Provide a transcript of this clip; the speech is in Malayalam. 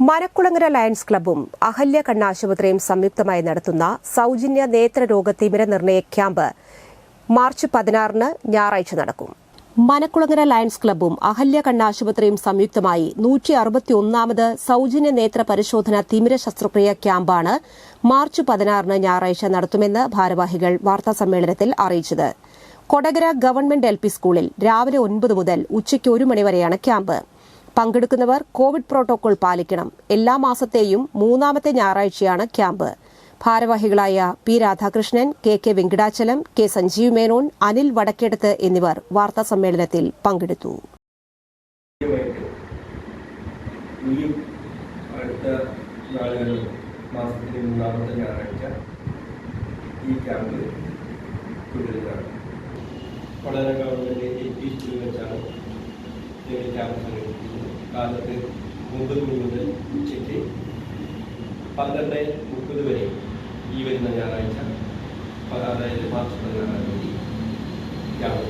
മനക്കുളങ്ങര ലയൺസ് ക്ലബ്ബും അഹല്യ കണ്ണാശുപത്രിയും സംയുക്തമായി നടത്തുന്ന സൌജന്യ നേത്രരോഗ തിമിര നിർണയ ക്യാമ്പ് മാർച്ച് 16-ന് ഞായറാഴ്ച നടക്കും. മനക്കുളങ്ങര ലയൺസ് ക്ലബ്ബും അഹല്യ കണ്ണാശുപത്രിയും സംയുക്തമായി 161ാമത് സൌജന്യ നേത്ര പരിശോധന തിമിര ശസ്ത്രക്രിയ ക്യാമ്പാണ് മാർച്ച് 16-ന് ഞായറാഴ്ച നടത്തുമെന്ന് ഭാരവാഹികൾ വാർത്താസമ്മേളനത്തിൽ അറിയിച്ചത്. കൊടകര ഗവൺമെന്റ് LP സ്കൂളിൽ രാവിലെ 9 മുതൽ ഉച്ചയ്ക്ക് 1 മണിവരെയാണ് ക്യാമ്പ്. പങ്കെടുക്കുന്നവർ കോവിഡ് പ്രോട്ടോകോൾ പാലിക്കണം. എല്ലാ മാസത്തെയും 3ാമത്തെ ഞായറാഴ്ചയാണ് ക്യാമ്പ്. ഭാരവാഹികളായ P. Radhakrishnan, KK Venkatachalam, K. Sanjeev Menon, Anil Vadakkedath എന്നിവർ വാർത്താസമ്മേളനത്തിൽ പങ്കെടുത്തു. കാലത്ത് 9 മണി മുതൽ ഉച്ചയ്ക്ക് 12:30 വരെ ഈ വരുന്ന ഞായറാഴ്ച, അതായത് മാർച്ച് 16-ാം തീയതി